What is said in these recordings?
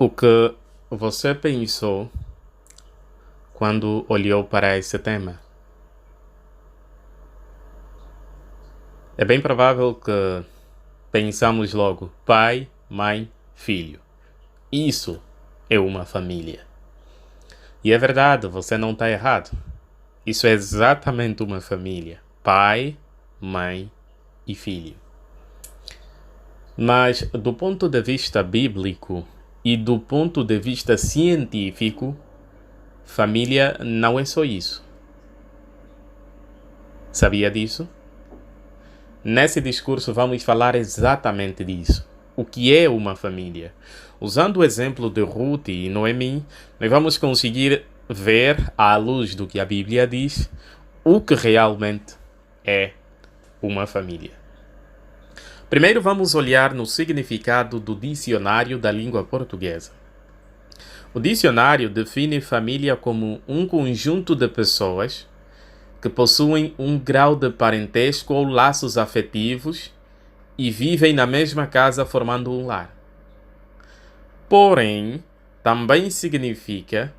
O que você pensou quando olhou para esse tema? É bem provável que pensamos logo pai, mãe, filho. Isso é uma família. E é verdade, você não está errado. Isso é exatamente uma família. Pai, mãe e filho. Mas do ponto de vista bíblico e do ponto de vista científico, família não é só isso. Sabia disso? Nesse discurso vamos falar exatamente disso. O que é uma família? Usando o exemplo de Ruth e Noemi, nós vamos conseguir ver, à luz do que a Bíblia diz, o que realmente é uma família. Primeiro vamos olhar no significado do dicionário da língua portuguesa. O dicionário define família como um conjunto de pessoas que possuem um grau de parentesco ou laços afetivos e vivem na mesma casa formando um lar. Porém, também significa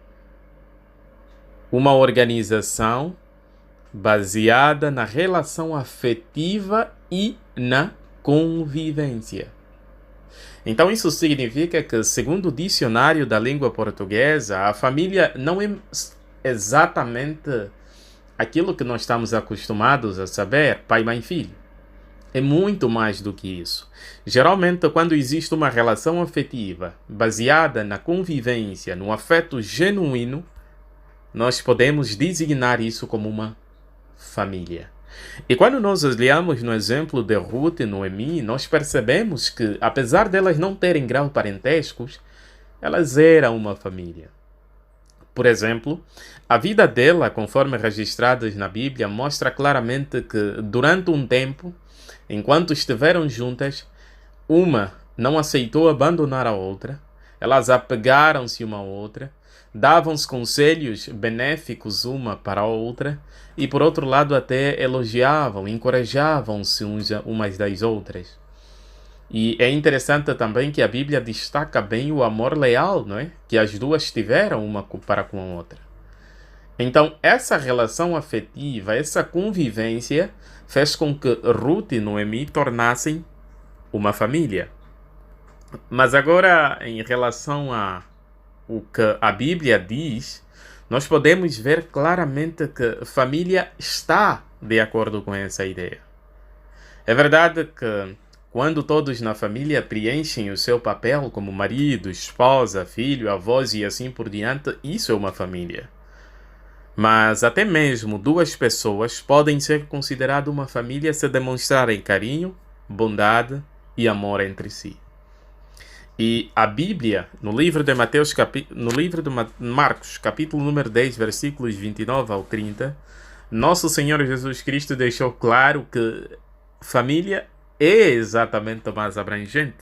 uma organização baseada na relação afetiva e na convivência. Então isso significa que, segundo o dicionário da língua portuguesa, a família não é exatamente aquilo que nós estamos acostumados a saber, pai, mãe, filho. É muito mais do que isso. Geralmente, quando existe uma relação afetiva baseada na convivência, no afeto genuíno, nós podemos designar isso como uma família. E quando nós olhamos no exemplo de Ruth e Noemi, nós percebemos que, apesar delas não terem graus parentescos, elas eram uma família. Por exemplo, a vida dela, conforme registradas na Bíblia, mostra claramente que, durante um tempo, enquanto estiveram juntas, uma não aceitou abandonar a outra, elas apegaram-se uma à outra, davam-se conselhos benéficos uma para a outra e, por outro lado, até elogiavam, encorajavam-se umas das outras. E é interessante também que a Bíblia destaca bem o amor leal, não é? Que as duas tiveram uma para com a outra. Então, essa relação afetiva, essa convivência, fez com que Ruth e Noemi tornassem uma família. Mas agora, em relação a o que a Bíblia diz, nós podemos ver claramente que família está de acordo com essa ideia. É verdade que quando todos na família preenchem o seu papel como marido, esposa, filho, avós e assim por diante, isso é uma família. Mas até mesmo duas pessoas podem ser consideradas uma família se demonstrarem carinho, bondade e amor entre si. E a Bíblia, no livro de Marcos, capítulo número 10, versículos 29 ao 30, nosso Senhor Jesus Cristo deixou claro que família é exatamente mais abrangente.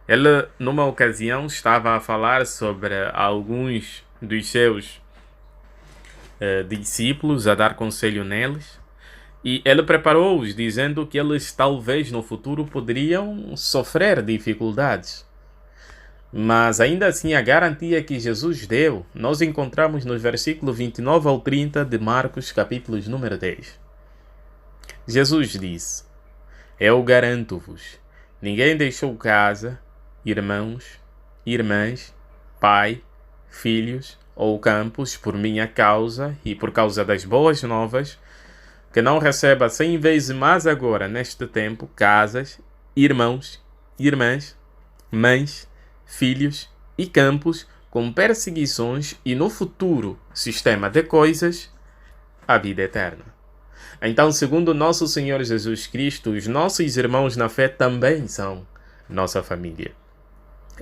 Ele, numa ocasião, estava a falar sobre alguns dos seus discípulos, a dar conselho neles, e ele preparou-os, dizendo que eles talvez no futuro poderiam sofrer dificuldades. Mas ainda assim a garantia que Jesus deu, nós encontramos nos versículos 29 ao 30 de Marcos, capítulo número 10. Jesus disse: Eu garanto-vos, ninguém deixou casa, irmãos, irmãs, pai, filhos ou campos por minha causa e por causa das boas novas, que não receba 100 vezes mais agora neste tempo casas, irmãos, irmãs, mães, filhos e campos com perseguições e no futuro sistema de coisas, a vida eterna. Então, segundo nosso Senhor Jesus Cristo, os nossos irmãos na fé também são nossa família.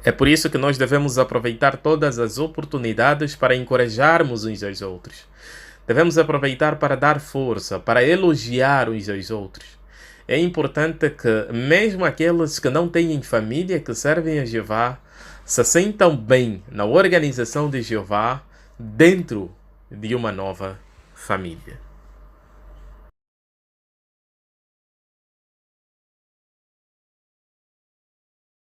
É por isso que nós devemos aproveitar todas as oportunidades para encorajarmos uns aos outros. Devemos aproveitar para dar força, para elogiar uns aos outros. É importante que mesmo aqueles que não têm família, que servem a Jeová, se sentam bem na organização de Jeová dentro de uma nova família.